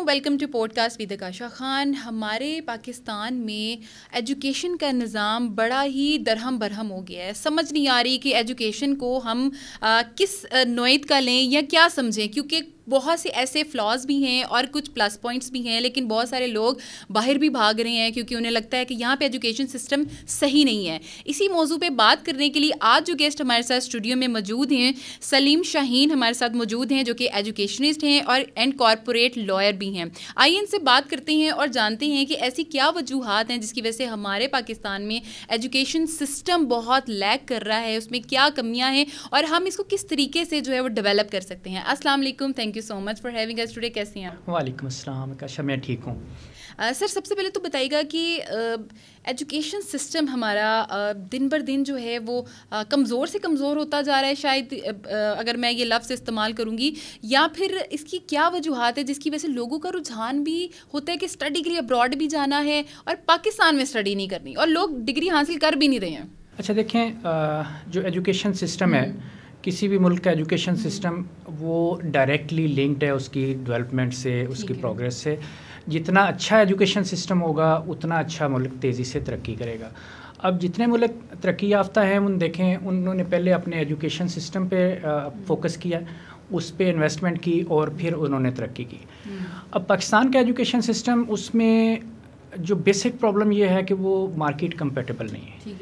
Welcome to podcast with Ukasha Khan. ہمارے پاکستان میں education کا نظام بڑا ہی درہم برہم ہو گیا ہے. سمجھ نہیں آ رہی کہ ایجوکیشن کو ہم کس نوعیت کا لیں یا کیا سمجھیں, کیونکہ بہت سے ایسے فلاز بھی ہیں اور کچھ پلس پوائنٹس بھی ہیں, لیکن بہت سارے لوگ باہر بھی بھاگ رہے ہیں کیونکہ انہیں لگتا ہے کہ یہاں پہ ایجوکیشن سسٹم صحیح نہیں ہے. اسی موضوع پہ بات کرنے کے لیے آج جو گیسٹ ہمارے ساتھ اسٹوڈیو میں موجود ہیں, سلیم شاہین ہمارے ساتھ موجود ہیں جو کہ ایجوکیشنسٹ ہیں اور اینڈ کارپوریٹ لائر بھی ہیں. آئیے ان سے بات کرتے ہیں اور جانتے ہیں کہ ایسی کیا وجوہات ہیں جس کی وجہ سے ہمارے پاکستان میں ایجوکیشن سسٹم بہت لیگ کر رہا ہے, اس میں کیا کمیاں ہیں اور ہم اس کو کس طریقے سے جو ہے وہ ڈیولپ کر سکتے ہیں. السلام علیکم, thank you so much for having us today. کیسے ہیں آپ؟ وعلیکم السلام عکاشہ, میں ٹھیک ہوں. سر سب سے پہلے تو بتائیے گا کہ ایجوکیشن سسٹم ہمارا دن بر دن جو ہے وہ کمزور سے کمزور ہوتا جا رہا ہے, شاید اگر میں یہ لفظ استعمال کروں گی, یا پھر اس کی کیا وجوہات ہے جس کی وجہ سے لوگوں کا رجحان بھی ہوتا ہے کہ اسٹڈی کے لیے ابراڈ بھی جانا ہے اور پاکستان میں اسٹڈی نہیں کرنی, اور لوگ ڈگری حاصل کر بھی نہیں رہے ہیں. اچھا دیکھیں, جو ایجوکیشن سسٹم ہے, کسی بھی ملک کا ایجوکیشن سسٹم وہ ڈائریکٹلی لنکڈ ہے اس کی ڈیولپمنٹ سے, اس کی پروگریس سے. جتنا اچھا ایجوکیشن سسٹم ہوگا اتنا اچھا ملک تیزی سے ترقی کرے گا. اب جتنے ملک ترقی یافتہ ہیں ان دیکھیں, انہوں نے پہلے اپنے ایجوکیشن سسٹم پہ فوکس کیا, اس پہ انویسٹمنٹ کی اور پھر انہوں نے ترقی کی. اب پاکستان کا ایجوکیشن سسٹم, اس میں جو بیسک پرابلم یہ ہے کہ وہ مارکیٹ کمپیٹیبل نہیں ہے.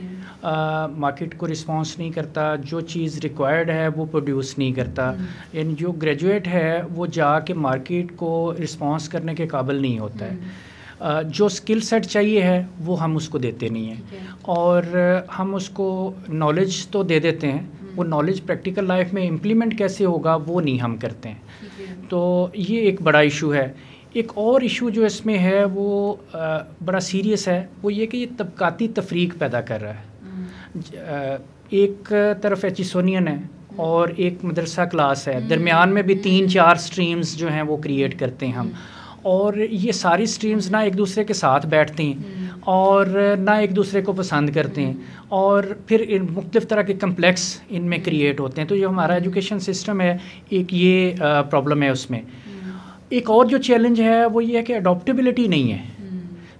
مارکیٹ کو رسپانس نہیں کرتا, جو چیز ریکوائرڈ ہے وہ پروڈیوس نہیں کرتا. یعنی جو گریجویٹ ہے وہ جا کے مارکیٹ کو رسپانس کرنے کے قابل نہیں ہوتا ہے. جو اسکل سیٹ چاہیے ہے وہ ہم اس کو دیتے نہیں ہیں, اور ہم اس کو نالج تو دے دیتے ہیں, وہ نالج پریکٹیکل لائف میں امپلیمنٹ کیسے ہوگا وہ نہیں ہم کرتے ہیں. تو یہ ایک بڑا ایشو ہے. ایک اور ایشو جو اس میں ہے وہ بڑا سیریس ہے, وہ یہ کہ یہ طبقاتی تفریق پیدا کر رہا ہے. ایک طرف ایچیسونین ہے اور ایک مدرسہ کلاس ہے, درمیان میں بھی 3-4 سٹریمز جو ہیں وہ کریٹ کرتے ہیں ہم, اور یہ ساری سٹریمز نہ ایک دوسرے کے ساتھ بیٹھتے ہیں اور نہ ایک دوسرے کو پسند کرتے ہیں, اور پھر مختلف طرح کے کمپلیکس ان میں کریٹ ہوتے ہیں. تو جو ہمارا ایجوکیشن سسٹم ہے, ایک یہ پرابلم ہے اس میں. ایک اور جو چیلنج ہے وہ یہ ہے کہ اڈاپٹیبلٹی نہیں ہے.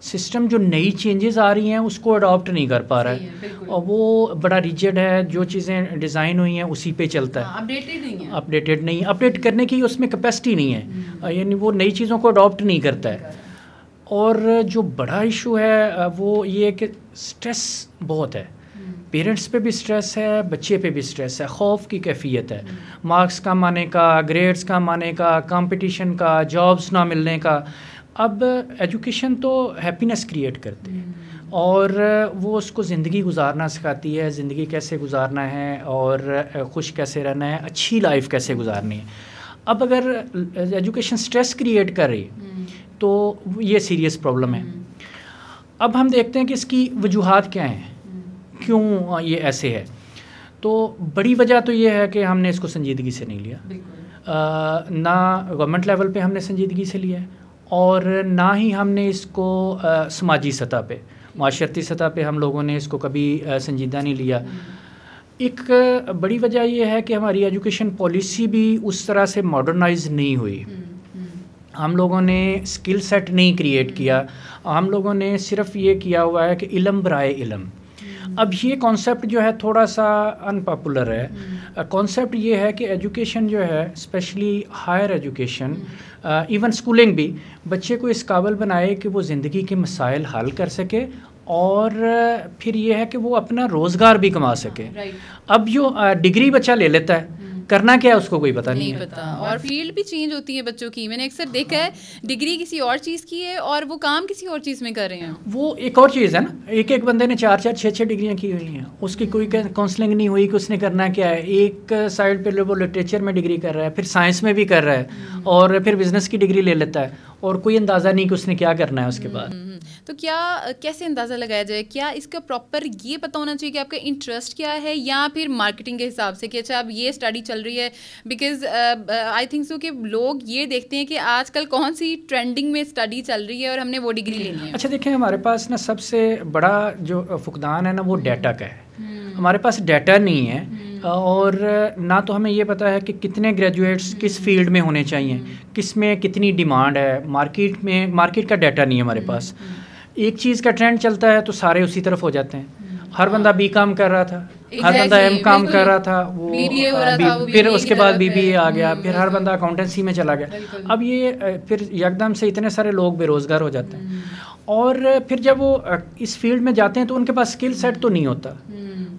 سسٹم جو نئی چینجز آ رہی ہیں اس کو اڈاپٹ نہیں کر پا رہا ہے, اور وہ بڑا ریجڈ ہے. جو چیزیں ڈیزائن ہوئی ہیں اسی پہ چلتا ہے, اپڈیٹڈ نہیں, اپڈیٹ کرنے کی اس میں کیپیسٹی نہیں ہے, یعنی وہ نئی چیزوں کو اڈاپٹ نہیں کرتا ہے. اور جو بڑا ایشو ہے وہ یہ ہے کہ سٹریس بہت ہے. پیرنٹس پہ بھی سٹریس ہے, بچے پہ بھی سٹریس ہے, خوف کی کیفیت ہے, مارکس کم آنے کا, گریڈز کم آنے کا, کمپٹیشن کا, جابس نہ ملنے کا. اب ایجوکیشن تو ہیپینس کریٹ کرتی ہے اور وہ اس کو زندگی گزارنا سکھاتی ہے, زندگی کیسے گزارنا ہے اور خوش کیسے رہنا ہے, اچھی لائف کیسے گزارنی ہے. اب اگر ایجوکیشن سٹریس کریٹ کر رہی تو یہ سیریس پرابلم ہے. اب ہم دیکھتے ہیں کہ اس کی وجوہات کیا ہیں, کیوں یہ ایسے ہے. تو بڑی وجہ تو یہ ہے کہ ہم نے اس کو سنجیدگی سے نہیں لیا, نہ گورنمنٹ لیول پہ ہم نے سنجیدگی سے لیا ہے, اور نہ ہی ہم نے اس کو سماجی سطح پہ, معاشرتی سطح پہ ہم لوگوں نے اس کو کبھی سنجیدہ نہیں لیا. ایک بڑی وجہ یہ ہے کہ ہماری ایجوکیشن پالیسی بھی اس طرح سے ماڈرنائز نہیں ہوئی. ہم لوگوں نے اسکل سیٹ نہیں کریٹ کیا, ہم لوگوں نے صرف یہ کیا ہوا ہے کہ علم برائے علم. اب یہ کانسیپٹ جو ہے تھوڑا سا ان پاپولر ہے. کانسیپٹ یہ ہے کہ ایجوکیشن جو ہے, especially higher education, even schooling بھی, بچے کو اس قابل بنائے کہ وہ زندگی کے مسائل حل کر سکے, اور پھر یہ ہے کہ وہ اپنا روزگار بھی کما سکے. اب جو ڈگری بچہ لے لیتا ہے, کرنا کیا ہے اس کو کوئی پتہ نہیں پتا, اور فیلڈ بھی چینج ہوتی ہے بچوں کی. میں نے اکثر دیکھا ہے ڈگری کسی اور چیز کی ہے اور وہ کام کسی اور چیز میں کر رہے ہیں. وہ ایک اور چیز ہے نا, ایک بندے نے 4-6 ڈگریاں کی ہوئی ہیں, اس کی کوئی کاؤنسلنگ نہیں ہوئی کہ اس نے کرنا کیا ہے. ایک سائڈ پہ وہ لٹریچر میں ڈگری کر رہا ہے, پھر سائنس میں بھی کر رہا ہے, اور پھر بزنس کی ڈگری لے لیتا ہے, اور کوئی اندازہ نہیں کہ اس نے کیا کرنا ہے اس کے بعد. تو کیا کیسے اندازہ لگایا جائے, کیا اس کا پراپر یہ پتہ ہونا چاہیے کہ آپ کا انٹرسٹ کیا ہے, یا پھر مارکیٹنگ کے حساب سے کہ اچھا اب یہ اسٹڈی چل رہی ہے, بیکاز آئی تھنک سو کہ لوگ یہ دیکھتے ہیں کہ آج کل کون سی ٹرینڈنگ میں اسٹڈی چل رہی ہے اور ہم نے وہ ڈگری لینی ہے. اچھا دیکھیں, ہمارے پاس نا سب سے بڑا جو فقدان ہے نا وہ ڈیٹا کا ہے. ہمارے پاس ڈیٹا نہیں ہے، اور نہ تو ہمیں یہ پتہ ہے کہ کتنے گریجویٹس کس فیلڈ میں ہونے چاہیے، کس میں کتنی ڈیمانڈ ہے، مارکیٹ کا ڈیٹا نہیں ہے ہمارے پاس. ایک چیز کا ٹرینڈ چلتا ہے تو سارے اسی طرف ہو جاتے ہیں. ہر بندہ بی کام کر رہا تھا، ہر بندہ ایم کام کر رہا تھا، وہ پھر اس کے بعد بی بی اے آ گیا، پھر ہر بندہ اکاؤنٹنسی میں چلا گیا. اب یہ پھر یکدم سے اتنے سارے لوگ بے روزگار ہو جاتے ہیں، اور پھر جب وہ اس فیلڈ میں جاتے ہیں تو ان کے پاس اسکل سیٹ تو نہیں ہوتا.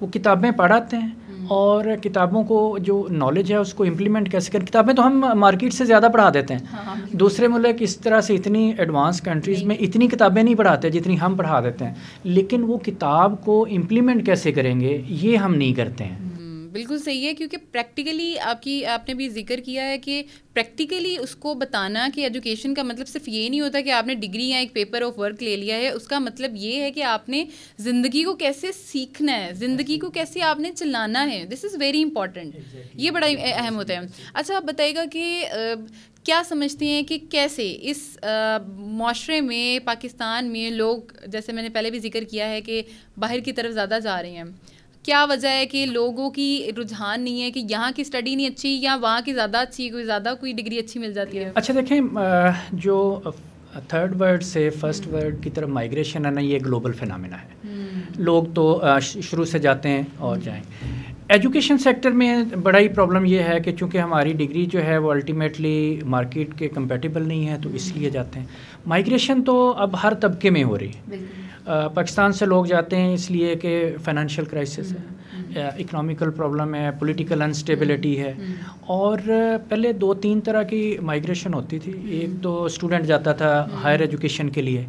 وہ کتابیں پڑھاتے ہیں، اور کتابوں کو جو نالج ہے اس کو امپلیمنٹ کیسے کریں. کتابیں تو ہم مارکیٹ سے زیادہ پڑھا دیتے ہیں. دوسرے ملک اس طرح سے اتنی ایڈوانس کنٹریز میں اتنی کتابیں نہیں پڑھاتے جتنی ہم پڑھا دیتے ہیں، لیکن وہ کتاب کو امپلیمنٹ کیسے کریں گے یہ ہم نہیں کرتے ہیں. بالکل صحیح ہے، کیونکہ پریکٹیکلی آپ نے بھی ذکر کیا ہے کہ پریکٹیکلی اس کو بتانا کہ ایجوکیشن کا مطلب صرف یہ نہیں ہوتا کہ آپ نے ڈگری یا ایک پیپر آف ورک لے لیا ہے. اس کا مطلب یہ ہے کہ آپ نے زندگی کو کیسے سیکھنا ہے، زندگی کو کیسے آپ نے چلانا ہے. دس از ویری امپورٹنٹ. یہ بڑا اہم ہوتا ہے. اچھا، آپ بتائیے گا کہ کیا سمجھتے ہیں کہ کیسے اس معاشرے میں، پاکستان میں لوگ، جیسے میں نے پہلے بھی ذکر کیا ہے کہ باہر کی طرف زیادہ جا رہے ہیں، کیا وجہ ہے کہ لوگوں کی رجحان نہیں ہے کہ یہاں کی اسٹڈی نہیں اچھی یا وہاں کی زیادہ اچھی، کوئی ڈگری اچھی مل جاتی ہے؟ اچھا دیکھیں، جو تھرڈ ورلڈ سے فرسٹ ورلڈ کی طرف مائگریشن ہے نا، یہ گلوبل فینامنا ہے. لوگ تو شروع سے جاتے ہیں اور جائیں. ایجوکیشن سیکٹر میں بڑا ہی پرابلم یہ ہے کہ چونکہ ہماری ڈگری جو ہے وہ الٹیمیٹلی مارکیٹ کے کمپیٹیبل نہیں ہے، تو اس لیے جاتے ہیں. مائگریشن تو اب ہر طبقے میں ہو رہی ہے. پاکستان سے لوگ جاتے ہیں اس لیے کہ فائنینشیل کرائسس ہے، اکنامیکل پرابلم ہے، پولیٹیکل انسٹیبلٹی ہے. اور پہلے 2-3 طرح کی مائگریشن ہوتی تھی. ایک تو اسٹوڈنٹ جاتا تھا ہائر ایجوکیشن کے لیے،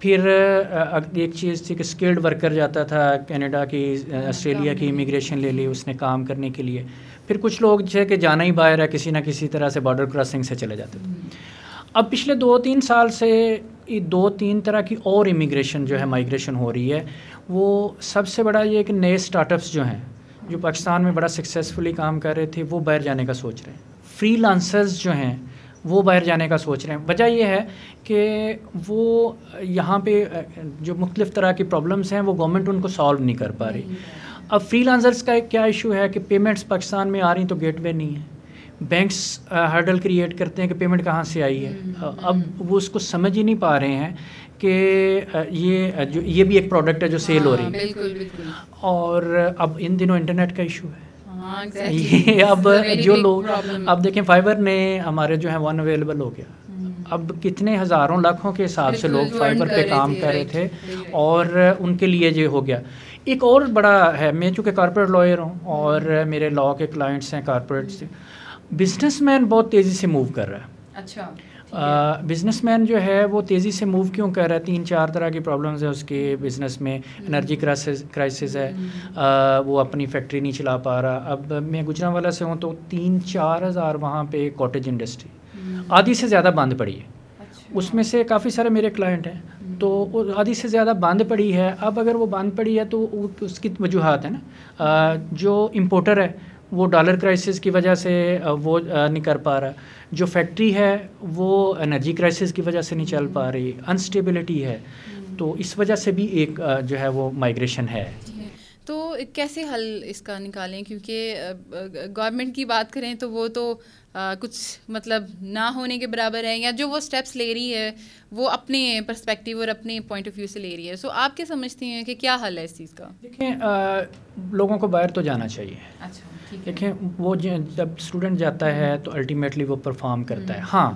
پھر ایک چیز تھی کہ اسکلڈ ورکر جاتا تھا، کینیڈا کی، آسٹریلیا کی امیگریشن لے لی اس نے کام کرنے کے لیے. پھر کچھ لوگ جو ہے کہ جانا ہی باہر ہے، کسی نہ کسی طرح سے بارڈر کراسنگ سے چلے جاتے تھے. اب پچھلے 2-3 سال سے 2-3 طرح کی اور امیگریشن جو ہے مائگریشن ہو رہی ہے. وہ سب سے بڑا یہ کہ نئے اسٹارٹ اپس جو ہیں، جو پاکستان میں بڑا سکسیزفلی کام کر رہے تھے، وہ باہر جانے کا سوچ رہے ہیں. فری لانسرز جو ہیں وہ باہر جانے کا سوچ رہے ہیں. وجہ یہ ہے کہ وہ یہاں پہ جو مختلف طرح کی پرابلمس ہیں وہ گورنمنٹ ان کو سالو نہیں کر پا رہی. اب فری لانسرز کا کیا ایشو ہے کہ پیمنٹس پاکستان میں آ رہی تو گیٹ وے نہیں ہے. بینکس ہرڈل کریٹ کرتے ہیں کہ پیمنٹ کہاں سے آئی ہے. اب وہ اس کو سمجھ ہی نہیں پا رہے ہیں کہ یہ بھی ایک پروڈکٹ ہے جو سیل ہو رہی ہے. بالکل بالکل. اور اب ان دنوں انٹرنیٹ کا ایشو ہے. یہ اب جو لوگ، اب دیکھیں فائبر نے ہمارے جو ہیں وہ اویلیبل ہو گیا. اب کتنے ہزاروں لاکھوں کے حساب سے لوگ فائبر پہ کام کر رہے تھے، اور ان کے لیے یہ ہو گیا. ایک اور بڑا ہے، میں چونکہ کارپوریٹ لائر ہوں اور میرے لا کے کلائنٹس ہیں کارپوریٹ سے، بزنس مین بہت تیزی سے موو کر رہا ہے. اچھا، بزنس مین جو ہے وہ تیزی سے موو کیوں کر رہا ہے؟ 3-4 طرح کی پرابلمز ہیں اس کے بزنس میں. انرجی کرائسس ہے، وہ اپنی فیکٹری نہیں چلا پا رہا. اب میں گجرانوالہ سے ہوں تو 3-4 ہزار وہاں پہ کاٹیج انڈسٹری آدھی سے زیادہ بند پڑی ہے. اس میں سے کافی سارے میرے کلائنٹ ہیں، تو آدھی سے زیادہ بند پڑی ہے. اب اگر وہ بند پڑی ہے تو اس کی وجوہات ہیں نا. جو امپورٹر ہے وہ ڈالر کرائسس کی وجہ سے وہ نہیں کر پا رہا. جو فیکٹری ہے وہ انرجی کرائسس کی وجہ سے نہیں چل پا رہی. انسٹیبلٹی ہے، تو اس وجہ سے بھی ایک جو ہے وہ مائگریشن ہے. تو کیسے حل اس کا نکالیں؟ کیونکہ گورنمنٹ کی بات کریں تو وہ تو کچھ مطلب نہ ہونے کے برابر ہے، یا جو وہ سٹیپس لے رہی ہے وہ اپنے پرسپیکٹیو اور اپنے پوائنٹ آف ویو سے لے رہی ہے. سو آپ کیا سمجھتے ہیں کہ کیا حل ہے اس چیز کا؟ دیکھیں، لوگوں کو باہر تو جانا چاہیے. اچھا، دیکھیں، وہ جب اسٹوڈنٹ جاتا ہے تو الٹیمیٹلی وہ پرفارم کرتا ہے. ہاں،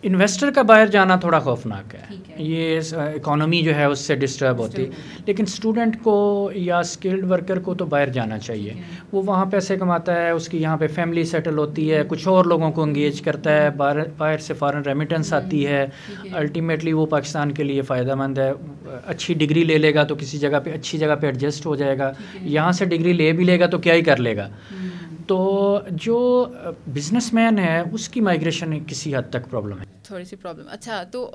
انویسٹر کا باہر جانا تھوڑا خوفناک ہے، یہ اکانومی جو ہے اس سے ڈسٹرب ہوتی. لیکن اسٹوڈنٹ کو یا اسکلڈ ورکر کو تو باہر جانا چاہیے. وہ وہاں پیسے کماتا ہے، اس کی یہاں پہ فیملی سیٹل ہوتی ہے، کچھ اور لوگوں کو انگیج کرتا ہے، باہر سے فارن ریمیٹنس آتی ہے. الٹیمیٹلی وہ پاکستان کے لیے فائدہ مند ہے. اچھی ڈگری لے لے گا تو کسی جگہ پہ اچھی جگہ پہ ایڈجسٹ ہو جائے گا. یہاں سے ڈگری لے بھی لے گا تو کیا ہی کر لے گا. تو جو بزنس مین ہے اس کی مائگریشن کسی حد تک پرابلم ہے، تھوڑی سی پرابلم. اچھا، تو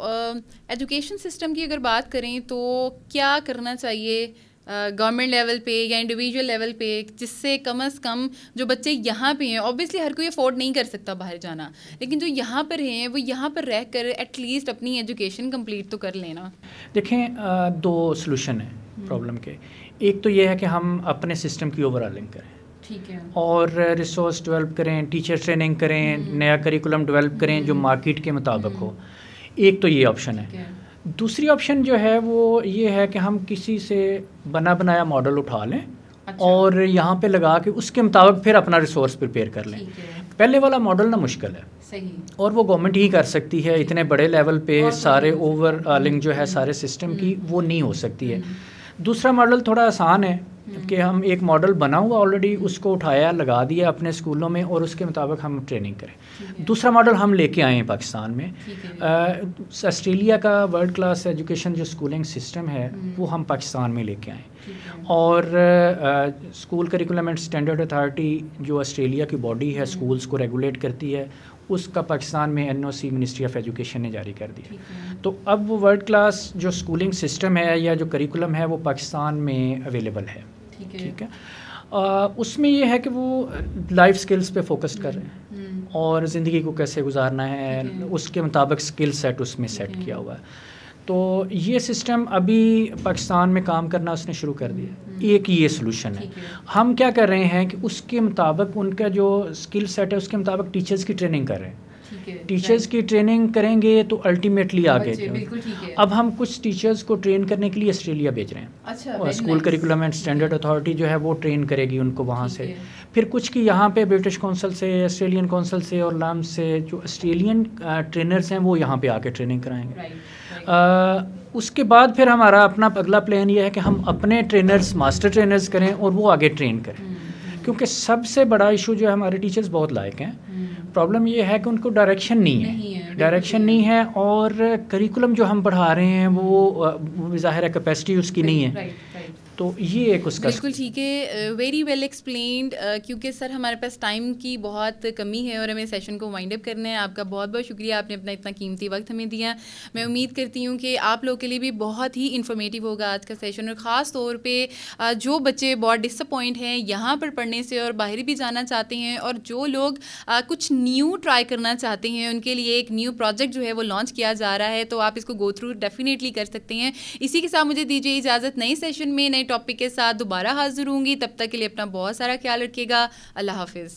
ایجوکیشن سسٹم کی اگر بات کریں تو کیا کرنا چاہیے گورنمنٹ لیول پہ یا انڈیویجول لیول پہ، جس سے کم از کم جو بچے یہاں پہ ہیں، اوبیسلی ہر کوئی افورڈ نہیں کر سکتا باہر جانا، لیکن جو یہاں پر ہیں وہ یہاں پر رہ کر ایٹ لیسٹ اپنی ایجوکیشن کمپلیٹ تو کر لینا. دیکھیں، 2 سلوشن ہیں. پرابلم کے. ایک تو یہ ہے کہ ہم اپنے سسٹم کی اوور آلنگ کریں, ٹھیک ہے, اور ریسورس ڈیولپ کریں, ٹیچر ٹریننگ کریں, نیا کریکولم ڈیولپ کریں جو مارکیٹ کے مطابق ہو. ایک تو یہ آپشن ہے. دوسری آپشن جو ہے وہ یہ ہے کہ ہم کسی سے بنا بنایا ماڈل اٹھا لیں اور یہاں پہ لگا کے اس کے مطابق پھر اپنا ریسورس پریپیئر کر لیں. پہلے والا ماڈل نا مشکل ہے, اور وہ گورنمنٹ ہی کر سکتی ہے. اتنے بڑے لیول پہ سارے اوور آلنگ جو ہے سارے سسٹم کی وہ نہیں ہو سکتی ہے. دوسرا ماڈل تھوڑا آسان ہے کہ ہم ایک ماڈل بنا ہوا آلریڈی اس کو اٹھایا لگا دیا اپنے اسکولوں میں اور اس کے مطابق ہم ٹریننگ کریں. دوسرا ماڈل ہم لے کے آئے ہیں پاکستان میں. آسٹریلیا کا ورلڈ کلاس ایجوکیشن جو اسکولنگ سسٹم ہے وہ ہم پاکستان میں لے کے آئے. اور school curriculum and standard authority جو آسٹریلیا کی باڈی ہے اسکولس کو ریگولیٹ کرتی ہے, اس کا پاکستان میں NOC منسٹری آف ایجوکیشن نے جاری کر دیا. تو اب وہ ورلڈ کلاس جو اسکولنگ سسٹم ہے یا جو کریکولم ہے وہ پاکستان میں اویلیبل ہے. ٹھیک ہے, اس میں یہ ہے کہ وہ لائف سکلز پہ فوکس کر رہے ہیں اور زندگی کو کیسے گزارنا ہے اس کے مطابق سکل سیٹ اس میں سیٹ کیا ہوا ہے. تو یہ سسٹم ابھی پاکستان میں کام کرنا اس نے شروع کر دیا. ایک یہ سلوشن ہے. ہم کیا کر رہے ہیں کہ اس کے مطابق ان کا جو اسکل سیٹ ہے اس کے مطابق ٹیچرز کی ٹریننگ کر رہے ہیں. ٹیچرز کی ٹریننگ کریں گے تو الٹیمیٹلی آگے. اب ہم کچھ ٹیچرز کو ٹرین کرنے کے لیے آسٹریلیا بھیج رہے ہیں. School curriculum and standard authority جو ہے وہ ٹرین کرے گی ان کو وہاں سے. پھر کچھ کی یہاں پہ برٹش کونسل سے, آسٹریلین کونسل سے اور لام سے جو آسٹریلین ٹرینرز ہیں وہ یہاں پہ آ کے ٹریننگ کرائیں گے. اس کے بعد پھر ہمارا اپنا اگلا پلان یہ ہے کہ ہم اپنے ٹرینرز ماسٹر ٹرینرز کریں اور وہ آگے ٹرین کریں. کیونکہ سب سے بڑا ایشو جو ہے ہمارے ٹیچرز بہت لائق ہیں. پرابلم یہ ہے کہ ان کو ڈائریکشن نہیں ہے اور کریکولم جو ہم پڑھا رہے ہیں وہ ظاہر ہے کیپیسٹی اس کی نہیں ہے. تو یہ ایک اس کا بالکل ٹھیک ہے, ویری ویل ایکسپلینڈ. کیونکہ سر ہمارے پاس ٹائم کی بہت کمی ہے اور ہمیں سیشن کو وائنڈ اپ کرنا ہے. آپ کا بہت بہت شکریہ, آپ نے اپنا اتنا قیمتی وقت ہمیں دیا. میں امید کرتی ہوں کہ آپ لوگوں کے لیے بھی بہت ہی انفارمیٹیو ہوگا آج کا سیشن, اور خاص طور پہ جو بچے بہت ڈس اپوائنٹ ہیں یہاں پر پڑھنے سے اور باہر بھی جانا چاہتے ہیں, اور جو لوگ کچھ نیو ٹرائی کرنا چاہتے ہیں ان کے لیے ایک نیو پروجیکٹ جو ہے وہ لانچ کیا جا رہا ہے. تو آپ اس کو گو تھرو ڈیفینیٹلی کر سکتے ہیں. اسی کے ساتھ مجھے دیجیے اجازت, نئے سیشن میں نئے ٹاپک کے ساتھ دوبارہ حاضر ہوں گی. تب تک کے لیے اپنا بہت سارا خیال رکھیے گا. اللہ حافظ.